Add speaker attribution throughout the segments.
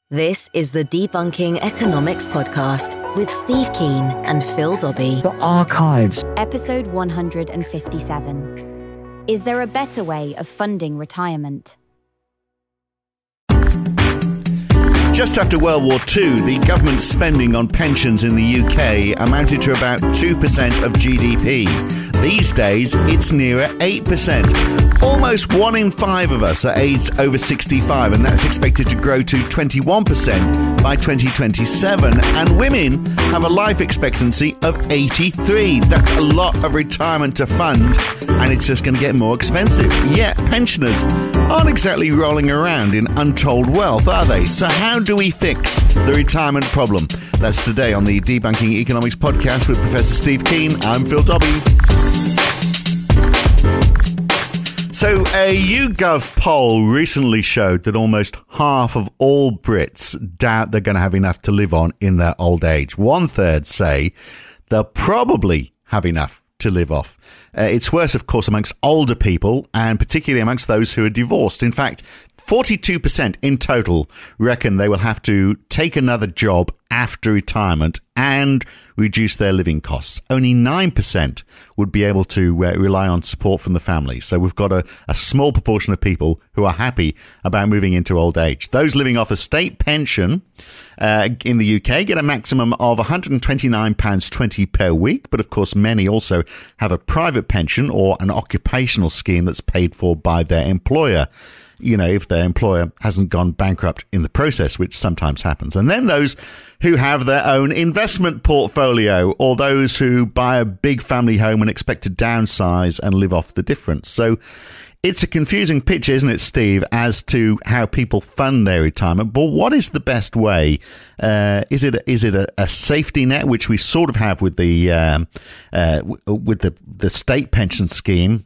Speaker 1: This is the Debunking Economics Podcast with Steve Keen and Phil Dobbie.
Speaker 2: The Archives.
Speaker 3: Episode 157. Is there a better way of funding retirement?
Speaker 4: Just after World War II, the government's spending on pensions in the UK amounted to about 2% of GDP. These days, it's nearer 8%. Almost 1 in 5 of us are aged over 65, and that's expected to grow to 21% by 2027. And women have a life expectancy of 83. That's a lot of retirement to fund, and it's just going to get more expensive. Yet, pensioners aren't exactly rolling around in untold wealth, are they? So how do we fix the retirement problem? That's today on the Debunking Economics Podcast with Professor Steve Keen. I'm Phil Dobbie. So a YouGov poll recently showed that almost half of all Brits doubt they're going to have enough to live on in their old age. 1/3 say they'll probably have enough to live off. It's worse, of course, amongst older people, and particularly amongst those who are divorced. In fact, 42% in total reckon they will have to take another job after retirement and reduce their living costs. Only 9% would be able to rely on support from the family. So we've got a small proportion of people who are happy about moving into old age. Those living off a state pension in the UK get a maximum of £129.20 per week. But of course, many also have a private pension or an occupational scheme that's paid for by their employer. You know, if their employer hasn't gone bankrupt in the process, which sometimes happens. And then those who have their own investment portfolio, or those who buy a big family home and expect to downsize and live off the difference. So it's a confusing picture, isn't it, Steve, as to how people fund their retirement. But what is the best way? Is it a safety net, which we sort of have with the state pension scheme?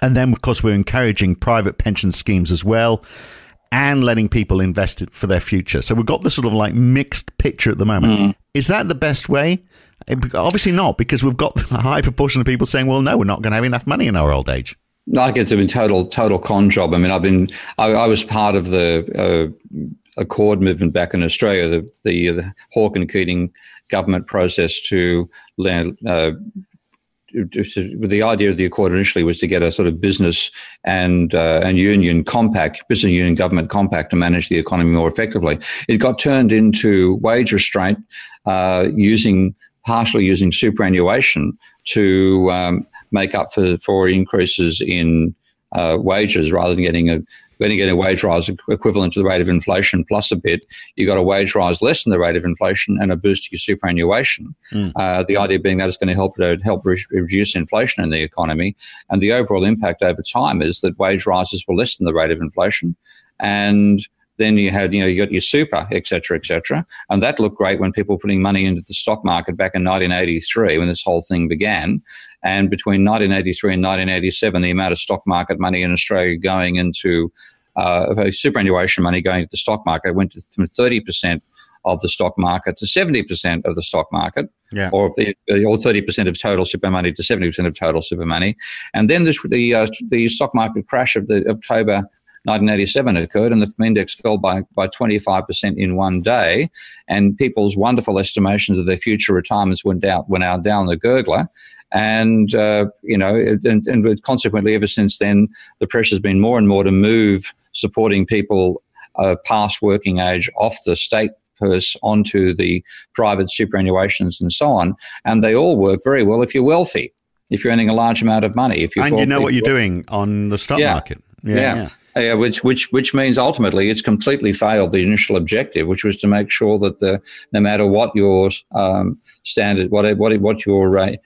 Speaker 4: And then, of course, we're encouraging private pension schemes as well, and letting people invest it for their future. So we've got this sort of like mixed picture at the moment. Is that the best way? Obviously not, because we've got a high proportion of people saying, well, no, we're not going to have enough money in our old age.
Speaker 5: I get to be total con job. I mean, I was part of the Accord movement back in Australia, the Hawke and Keating government process to the idea of the Accord initially was to get a sort of business and union compact, business union government compact to manage the economy more effectively. It got turned into wage restraint, partially using superannuation to make up for increases in wages, rather than getting a wage rise equivalent to the rate of inflation plus a bit. You got a wage rise less than the rate of inflation and a boost to your superannuation. The idea being that it's going to help reduce inflation in the economy, and the overall impact over time is that wage rises were less than the rate of inflation, and then you got your super, et cetera, and that looked great when people were putting money into the stock market back in 1983 when this whole thing began. And between 1983 and 1987, the amount of stock market money in Australia going into superannuation money going into the stock market went from 30% of the stock market to 70% of the stock market, or 30% of total super money to 70% of total super money. And then the stock market crash of October 1987 occurred, and the index fell by 25% in one day, and people's wonderful estimations of their future retirements went out down the gurgler. And consequently, ever since then, the pressure's been more and more to move supporting people past working age off the state purse onto the private superannuations and so on. And they all work very well if you're wealthy, if you're earning a large amount of money.
Speaker 4: And you know what you're doing on the stock market.
Speaker 5: Which means ultimately it's completely failed the initial objective, which was to make sure that no matter what your standard, what your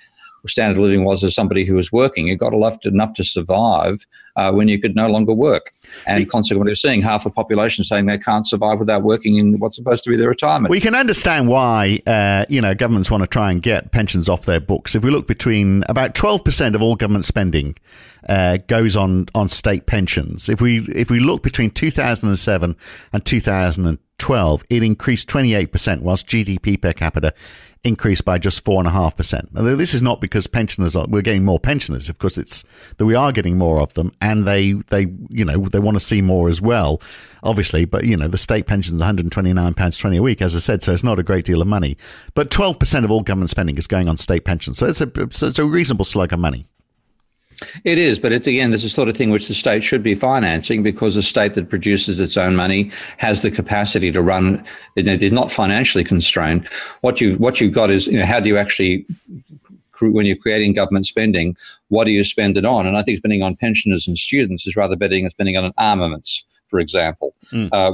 Speaker 5: standard of living was as somebody who was working, you got enough to survive when you could no longer work. And consequently, we're seeing half the population saying they can't survive without working in what's supposed to be their retirement.
Speaker 4: We can understand why, governments want to try and get pensions off their books. If we look between about 12% of all government spending goes on state pensions. If we look between 2007 and 2012, it increased 28%, whilst GDP per capita increased by just 4.5%. This is not because we're getting more pensioners. Of course, it's that we are getting more of them, and they want to see more as well, obviously. But the state pension is £129.20 a week, as I said, so it's not a great deal of money. But 12% of all government spending is going on state pensions, so it's a reasonable slug of money.
Speaker 5: It is, but it's the sort of thing which the state should be financing, because a state that produces its own money has the capacity to run. It is not financially constrained. What you've got is, how do you actually, when you're creating government spending, what do you spend it on? And I think spending on pensioners and students is rather better than spending on armaments, for example,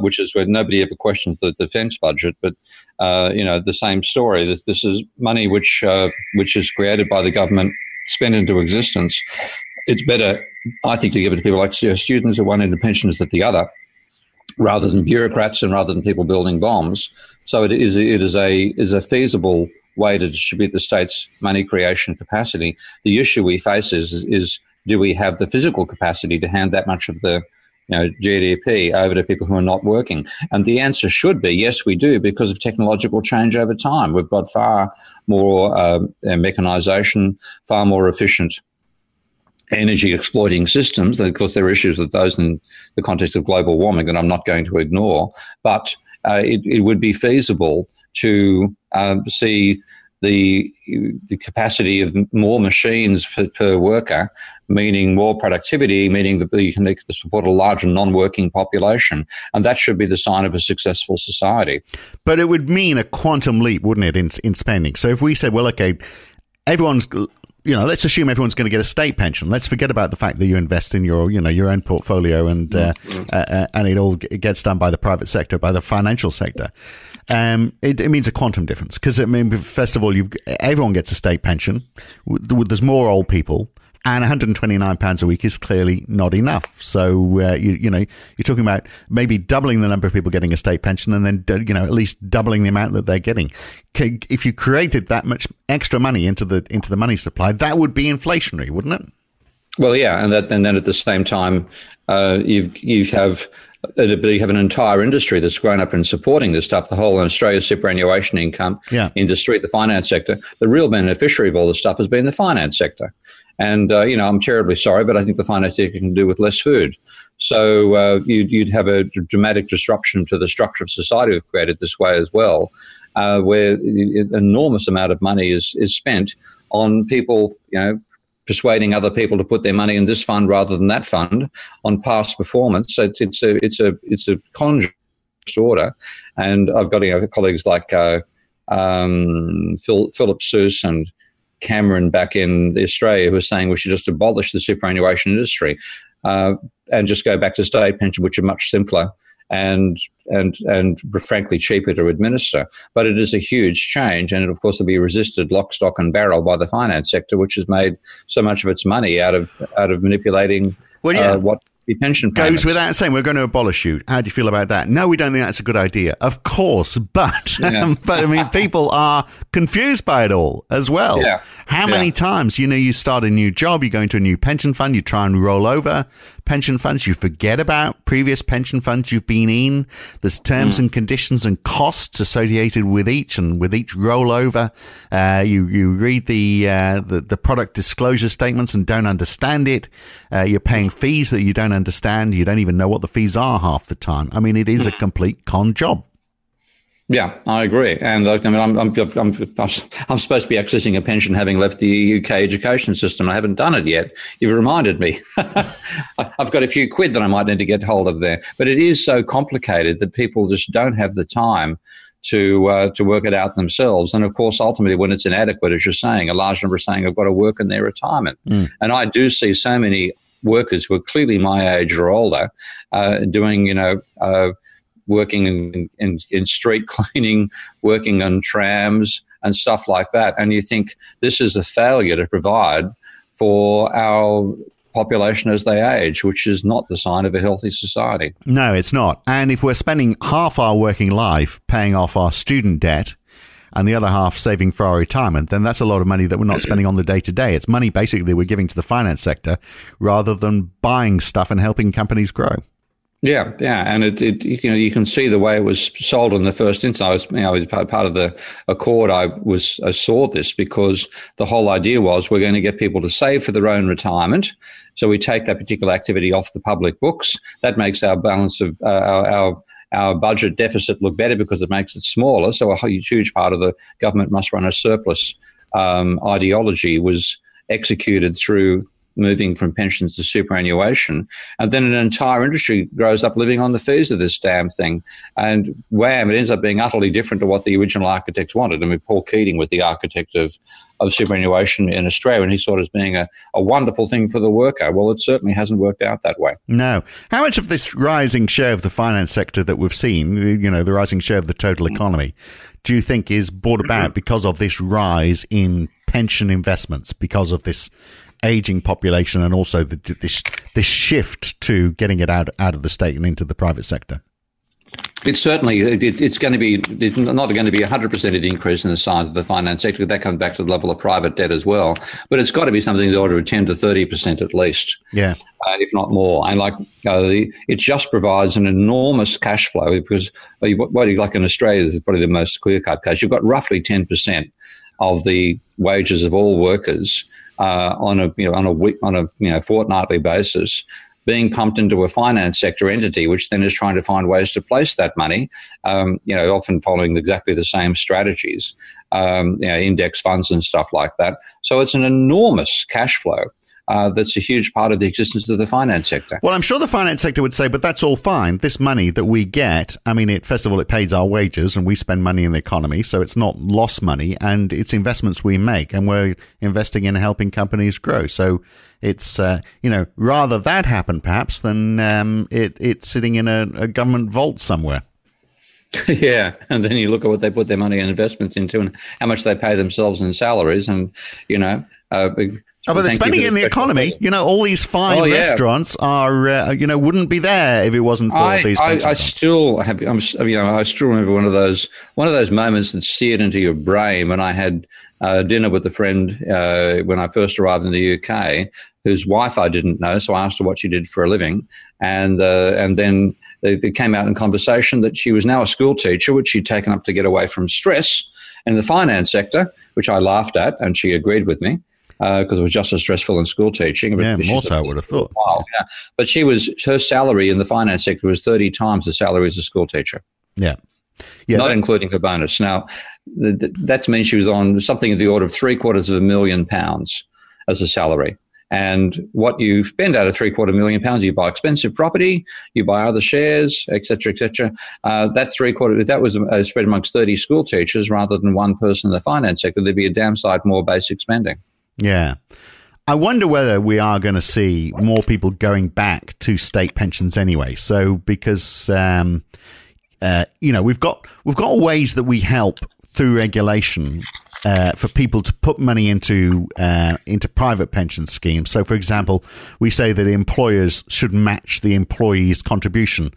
Speaker 5: which is where nobody ever questions the defence budget. But the same story. This is money which is created by the government, spent into existence. It's better, I think, to give it to people like students at one end and pensioners at the other, rather than bureaucrats and rather than people building bombs. So it is a feasible way to distribute the state's money creation capacity. The issue we face is do we have the physical capacity to hand that much of the GDP over to people who are not working? And the answer should be yes, we do, because of technological change over time. We've got far more mechanisation, far more efficient energy exploiting systems. Of course, there are issues with those in the context of global warming that I'm not going to ignore, but it would be feasible to see the capacity of more machines per worker, meaning more productivity, meaning that you can support a larger non-working population. And that should be the sign of a successful society.
Speaker 4: But it would mean a quantum leap, wouldn't it, in spending? So if we said, well, okay, everyone's... let's assume everyone's going to get a state pension. Let's forget about the fact that you invest in your own portfolio and it all gets done by the private sector, by the financial sector. It means a quantum difference, because first of all, everyone gets a state pension. There's more old people, and £129 a week is clearly not enough. So you're talking about maybe doubling the number of people getting a state pension, and then at least doubling the amount that they're getting. If you created that much extra money into the money supply, that would be inflationary, wouldn't it?
Speaker 5: Well, yeah, and then at the same time, you have an entire industry that's grown up in supporting this stuff. The whole Australia superannuation income industry, the finance sector. The real beneficiary of all this stuff has been the finance sector. And, I'm terribly sorry, but I think the finance sector can do with less food. So you'd have a dramatic disruption to the structure of society we've created this way as well, where an enormous amount of money is spent on people, persuading other people to put their money in this fund rather than that fund on past performance. So it's a conjure order. And I've got colleagues like Philip Seuss and Cameron back in Australia who are saying we should just abolish the superannuation industry and just go back to state pension, which are much simpler and frankly cheaper to administer. But it is a huge change, and it of course will be resisted lock, stock and barrel by the finance sector, which has made so much of its money out of manipulating what the pension payments.
Speaker 4: Goes without saying, we're going to abolish you. How do you feel about that? No, we don't think that's a good idea, of course, but people are confused by it all as well.
Speaker 5: Yeah.
Speaker 4: How many times, you start a new job, you go into a new pension fund, you try and roll over pension funds, you forget about previous pension funds you've been in. There's terms and conditions and costs associated with each, and with each rollover, you read the product disclosure statements and don't understand it. You're paying fees that you don't understand. You don't even know what the fees are half the time. I mean, it is a complete con job.
Speaker 5: Yeah, I agree. And I'm supposed to be accessing a pension having left the UK education system. I haven't done it yet. You've reminded me. I've got a few quid that I might need to get hold of there. But it is so complicated that people just don't have the time to work it out themselves. And of course, ultimately, when it's inadequate, as you're saying, a large number are saying I've got to work in their retirement. And I do see so many workers who are clearly my age or older doing, working in street cleaning, working on trams and stuff like that. And you think this is a failure to provide for our population as they age, which is not the sign of a healthy society.
Speaker 4: No, it's not. And if we're spending half our working life paying off our student debt, and the other half saving for our retirement, then that's a lot of money that we're not spending on the day-to-day. It's money basically we're giving to the finance sector rather than buying stuff and helping companies grow.
Speaker 5: Yeah, and it you can see the way it was sold in the first instance. I was part of the Accord. I saw this because the whole idea was we're going to get people to save for their own retirement. So we take that particular activity off the public books. That makes our balance of our budget deficit look better because it makes it smaller. So a huge part of the government must run a surplus ideology was executed through moving from pensions to superannuation. And then an entire industry grows up living on the fees of this damn thing. And wham, it ends up being utterly different to what the original architects wanted. I mean, Paul Keating was the architect of superannuation in Australia, and he saw it as being a wonderful thing for the worker. Well, it certainly hasn't worked out that way.
Speaker 4: No. How much of this rising share of the finance sector that we've seen, the rising share of the total economy, do you think is brought about because of this rise in pension investments, because of this aging population, and also this shift to getting it out of the state and into the private sector?
Speaker 5: It's certainly it's going to be it's not going to be 100% of the increase in the size of the finance sector. That comes back to the level of private debt as well. But it's got to be something in the order of 10 to 30% at least.
Speaker 4: Yeah,
Speaker 5: if not more. And it just provides an enormous cash flow because like in Australia is probably the most clear cut case. You've got roughly 10% of the wages of all workers on a fortnightly basis being pumped into a finance sector entity, which then is trying to find ways to place that money, often following exactly the same strategies, index funds and stuff like that. So it's an enormous cash flow. That's a huge part of the existence of the finance sector.
Speaker 4: Well, I'm sure the finance sector would say, but that's all fine. This money that we get, I mean, first of all, it pays our wages and we spend money in the economy. So it's not lost money, and it's investments we make, and we're investing in helping companies grow. So it's, rather that happen perhaps than it's sitting in a government vault somewhere.
Speaker 5: Yeah, and then you look at what they put their money and investments into and how much they pay themselves in salaries, and
Speaker 4: but they're spending it in the economy. All these fine restaurants are, wouldn't be there if it wasn't for these pension funds.
Speaker 5: I still remember one of those moments that seared into your brain when I had dinner with a friend when I first arrived in the UK, whose wife I didn't know, so I asked her what she did for a living, and then it came out in conversation that she was now a school teacher, which she'd taken up to get away from stress in the finance sector, which I laughed at, and she agreed with me. Because it was just as stressful in school teaching.
Speaker 4: Yeah, more so I would have thought.
Speaker 5: Wow, yeah. But her salary in the finance sector was 30 times the salary as a school teacher.
Speaker 4: Yeah.
Speaker 5: Not including her bonus. Now, that means she was on something in the order of £750,000 as a salary. And what you spend out of £750,000, you buy expensive property, you buy other shares, etc., etc. That was spread amongst 30 school teachers rather than one person in the finance sector. There'd be a damn sight more basic spending.
Speaker 4: Yeah. I wonder whether we are going to see more people going back to state pensions anyway. So because, we've got ways that we help through regulation for people to put money into private pension schemes. So, for example, we say that employers should match the employee's contribution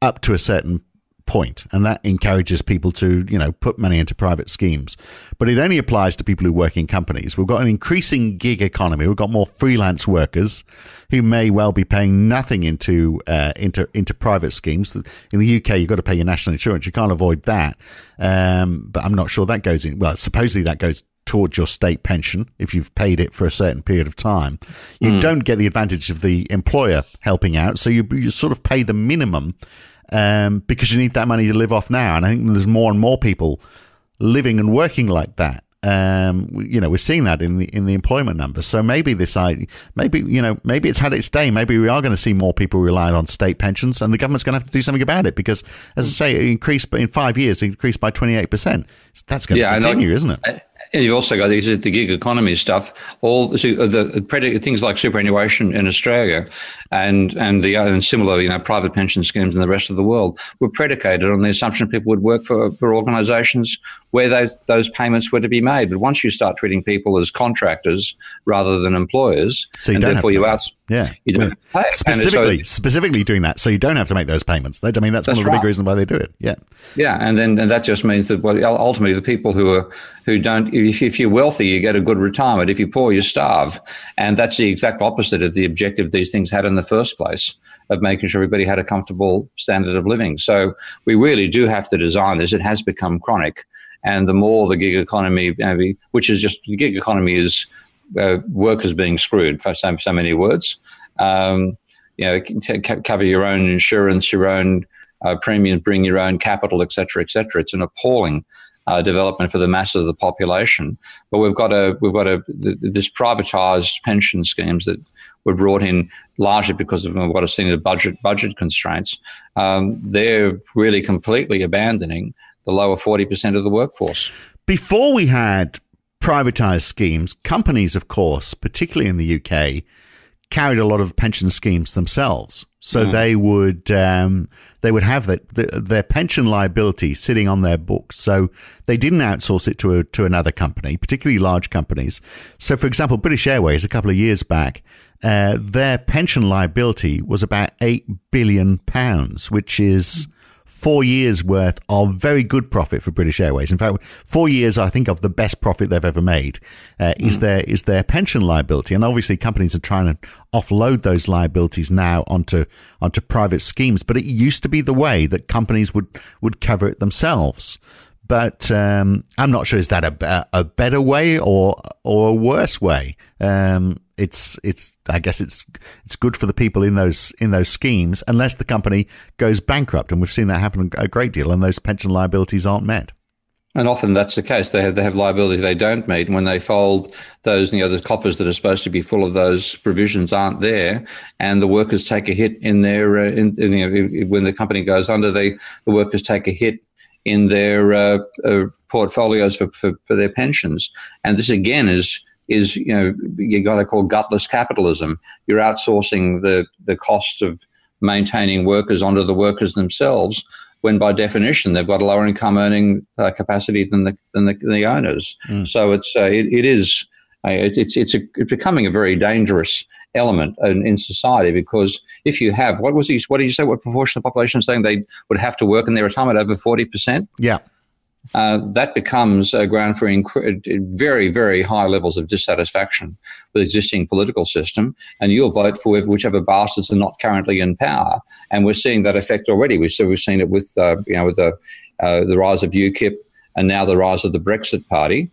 Speaker 4: up to a certain point, and that encourages people to put money into private schemes. But it only applies to people who work in companies. We've got an increasing gig economy. We've got more freelance workers who may well be paying nothing into private schemes. In the UK, you've got to pay your national insurance. You can't avoid that. But I'm not sure that goes in. Well, supposedly that goes towards your state pension if you've paid it for a certain period of time. You don't get the advantage of the employer helping out, so you sort of pay the minimum because you need that money to live off now. And I think there's more and more people living and working like that. We're seeing that in the employment numbers. So maybe maybe it's had its day. Maybe we are going to see more people relying on state pensions, and the government's going to have to do something about it because, as I say, it increased in 5 years. It increased by 28%. That's going to continue, isn't it?
Speaker 5: And you've also got the gig economy stuff, all the things like superannuation in Australia and similar, private pension schemes in the rest of the world were predicated on the assumption people would work for organisations where those payments were to be made. But once you start treating people as contractors rather than employers,
Speaker 4: so you
Speaker 5: and
Speaker 4: don't
Speaker 5: therefore
Speaker 4: have to,
Speaker 5: you out,
Speaker 4: yeah,
Speaker 5: you don't pay.
Speaker 4: Specifically doing that, so you don't have to make those payments. That's one of the big reasons why they do it. Yeah,
Speaker 5: yeah, and that just means that ultimately the people who don't, if you're wealthy, you get a good retirement. If you're poor, you starve, and that's the exact opposite of the objective these things had in the first place, of making sure everybody had a comfortable standard of living. So we really do have to design this. It has become chronic, and the more the gig economy, which is just the gig economy is workers being screwed for so many words. Cover your own insurance, your own premiums, bring your own capital, et cetera, et cetera. It's an appalling development for the masses of the population. But we've got this privatised pension schemes that were brought in largely because of what is seen as budget constraints. They're really completely abandoning the lower 40% of the workforce. Before we had privatised schemes, companies, of course, particularly in the UK, carried a lot of pension schemes themselves. So they would have their pension liability sitting on their books. So they didn't outsource it to another company, particularly large companies. So, for example, British Airways a couple of years back, their pension liability was about £8 billion, which is 4 years worth of very good profit for British Airways. In fact, 4 years, I think, of the best profit they've ever made is their pension liability. And obviously, companies are trying to offload those liabilities now onto private schemes. But it used to be the way that companies would cover it themselves. But I'm not sure, is that a better way or a worse way? I guess it's good for the people in those schemes, unless the company goes bankrupt, and we've seen that happen a great deal, and those pension liabilities aren't met. And often that's the case. They have liability they don't meet. And when they fold those, the coffers that are supposed to be full of those provisions aren't there, and the workers take a hit in their when the company goes under, the workers take a hit in their portfolios for their pensions. And this again is you got to call gutless capitalism. You're outsourcing the costs of maintaining workers onto the workers themselves, when by definition they've got a lower income earning capacity than the owners. So it's becoming a very dangerous element in society, because if you have what did you say? What proportion of the population is saying they would have to work in their retirement? Over 40%. Yeah. That becomes a ground for very, very high levels of dissatisfaction with the existing political system, and you'll vote for whichever bastards are not currently in power. And we're seeing that effect already. We've seen it with the rise of UKIP and now the rise of the Brexit Party.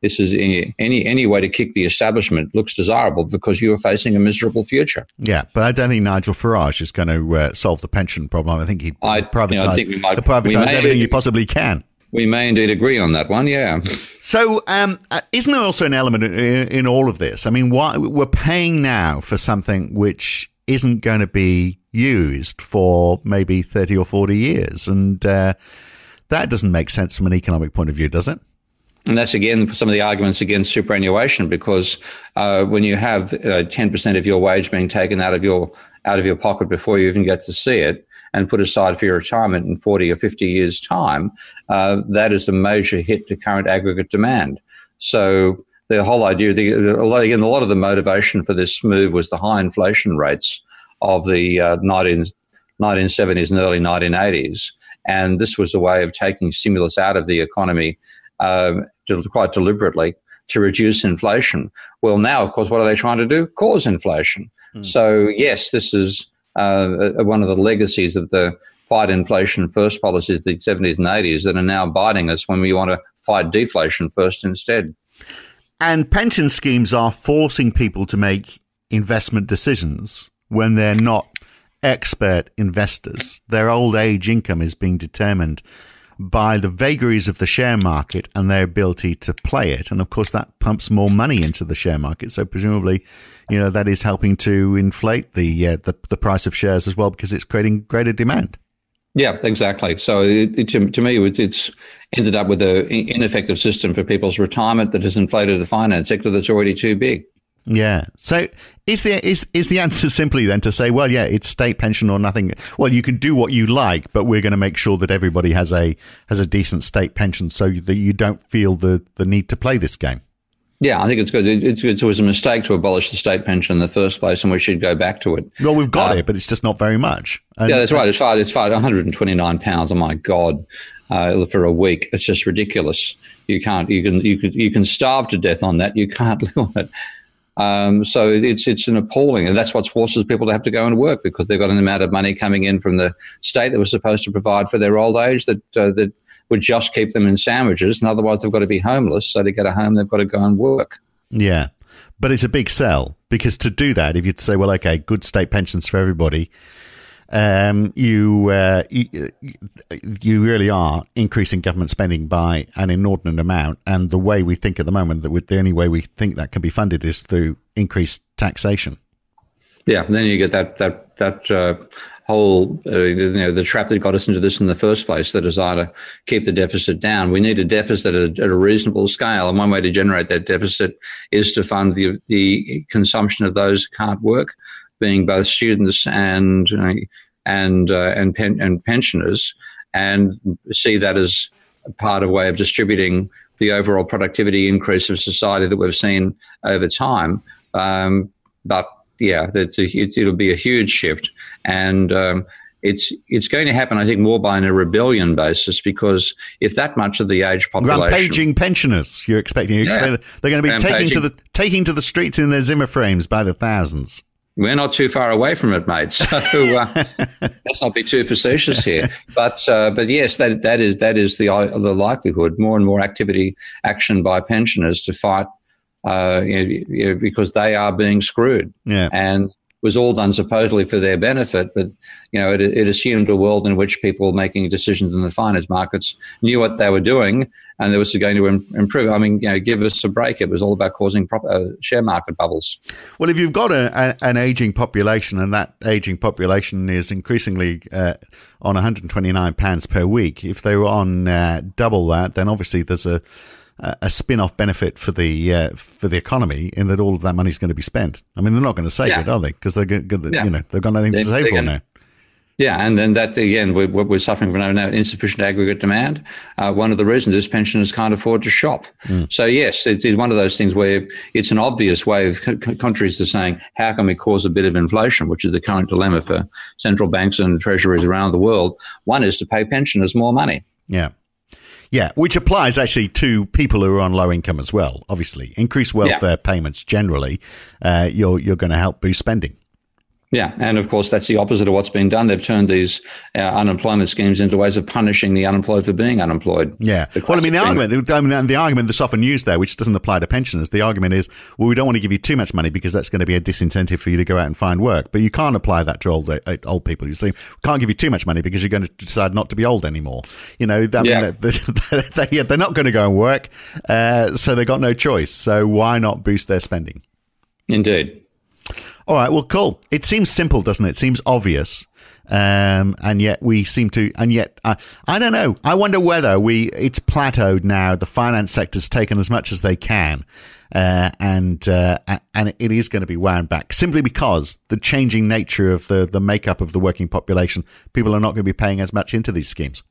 Speaker 5: This is any way to kick the establishment looks desirable, because you are facing a miserable future. Yeah, but I don't think Nigel Farage is going to solve the pension problem. I think he'd privatise everything he possibly can. We may indeed agree on that one, yeah. So isn't there also an element in all of this? I mean, we're paying now for something which isn't going to be used for maybe 30 or 40 years, and that doesn't make sense from an economic point of view, does it? And that's, again, some of the arguments against superannuation, because when you have 10% of your wage being taken out of your pocket before you even get to see it and put aside for your retirement in 40 or 50 years' time, that is a major hit to current aggregate demand. So the whole idea, a lot of the motivation for this move was the high inflation rates of the 1970s and early 1980s. And this was a way of taking stimulus out of the economy quite deliberately to reduce inflation. Well, now, of course, what are they trying to do? Cause inflation. So, yes, this is one of the legacies of the fight inflation first policies of the 70s and 80s that are now biting us when we want to fight deflation first instead. And pension schemes are forcing people to make investment decisions when they're not expert investors. Their old age income is being determined by the vagaries of the share market and their ability to play it. And of course, that pumps more money into the share market. So presumably, that is helping to inflate the price of shares as well, because it's creating greater demand. Yeah, exactly. So to me, it's ended up with an ineffective system for people's retirement that has inflated the finance sector that's already too big.
Speaker 4: Yeah. So is the answer simply then to say, well, yeah, it's state pension or nothing? Well, you can do what you like, but we're going to make sure that everybody has a decent state pension so that you don't feel the need to play this game.
Speaker 5: Yeah, I think it's good. It was a mistake to abolish the state pension in the first place, and we should go back to it.
Speaker 4: Well, we've got it, but it's just not very much.
Speaker 5: Yeah, that's right. It's £129. Oh my God, for a week. It's just ridiculous. You can starve to death on that. You can't live on it. So it's an appalling, and that's what forces people to have to go and work, because they've got an amount of money coming in from the state that was supposed to provide for their old age that would just keep them in sandwiches, and otherwise they've got to be homeless. So to get a home, they've got to go and work. Yeah,
Speaker 4: but it's a big sell, because to do that, if you'd say, well, okay, good state pensions for everybody, you really are increasing government spending by an inordinate amount. And the way we think at the moment, the only way we think that can be funded is through increased taxation.
Speaker 5: Yeah, and then you get that whole, the trap that got us into this in the first place, the desire to keep the deficit down. We need a deficit at a reasonable scale, and one way to generate that deficit is to fund the consumption of those who can't work, being both students and pensioners, and see that as a part of way of distributing the overall productivity increase of society that we've seen over time. But yeah, it'll be a huge shift, and it's going to happen, I think, more by a rebellion basis, because if that much of the age population,
Speaker 4: rampaging pensioners, you're expecting they're going to be taking to the streets in their Zimmer frames by the thousands.
Speaker 5: We're not too far away from it, mate. So let's not be too facetious here. But yes, that is the likelihood. More and more action by pensioners to fight, because they are being screwed. Yeah. And was all done supposedly for their benefit, but it assumed a world in which people making decisions in the finance markets knew what they were doing, and they was going to improve. I mean, give us a break. It was all about causing share market bubbles.
Speaker 4: Well, if you've got an aging population, and that aging population is increasingly on £129 per week, if they were on double that, then obviously there's a spin-off benefit for the economy, in that all of that money is going to be spent. I mean, they're not going to save it, are they? Because they've got nothing to save for now.
Speaker 5: Yeah, and then that again, we're suffering from now insufficient aggregate demand. One of the reasons is pensioners can't afford to shop. So yes, it's one of those things where it's an obvious way of countries to saying, how can we cause a bit of inflation, which is the current dilemma for central banks and treasuries around the world. One is to pay pensioners more money.
Speaker 4: Yeah, which applies actually to people who are on low income as well, obviously. Increased welfare payments generally, you're going to help boost spending.
Speaker 5: Yeah, and of course that's the opposite of what's been done. They've turned these unemployment schemes into ways of punishing the unemployed for being unemployed.
Speaker 4: Yeah, well, I mean, the argument that's often used there, which doesn't apply to pensioners, the argument is, well, we don't want to give you too much money because that's going to be a disincentive for you to go out and find work. But you can't apply that to old people. You say, we can't give you too much money because you're going to decide not to be old anymore. They're not going to go and work, so they've got no choice. So why not boost their spending?
Speaker 5: Indeed.
Speaker 4: All right, well, cool. It seems simple, doesn't it? It seems obvious, and yet we seem to. And yet, I don't know. I wonder whether it's plateaued now. The finance sector's taken as much as they can, and it is going to be wound back simply because the changing nature of the makeup of the working population. People are not going to be paying as much into these schemes.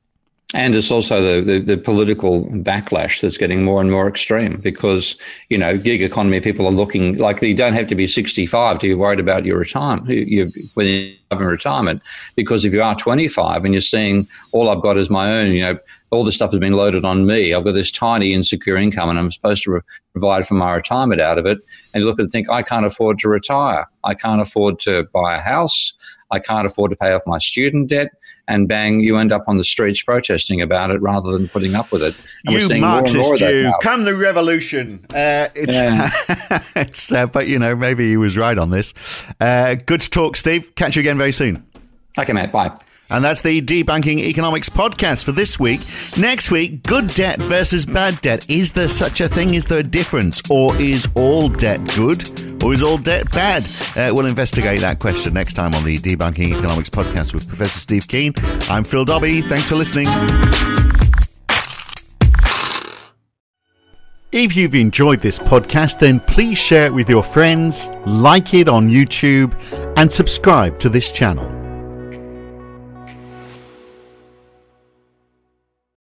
Speaker 5: And it's also the political backlash that's getting more and more extreme, because, gig economy people are looking like you don't have to be 65 to be worried about your retirement, when you're in retirement, because if you are 25 and you're seeing all I've got is my own, all this stuff has been loaded on me. I've got this tiny insecure income and I'm supposed to provide for my retirement out of it. And you look and think, I can't afford to retire. I can't afford to buy a house. I can't afford to pay off my student debt. And bang, you end up on the streets protesting about it rather than putting up with it. And
Speaker 4: you Marxist Jew, come the revolution. But, maybe he was right on this. Good to talk, Steve. Catch you again very soon.
Speaker 5: Okay, mate. Bye.
Speaker 4: And that's the Debunking Economics podcast for this week. Next week, good debt versus bad debt. Is there such a thing? Is there a difference? Or is all debt good? or is all debt bad? We'll investigate that question next time on the Debunking Economics podcast with Professor Steve Keen. I'm Phil Dobbie. Thanks for listening. If you've enjoyed this podcast, then please share it with your friends, like it on YouTube, and subscribe to this channel.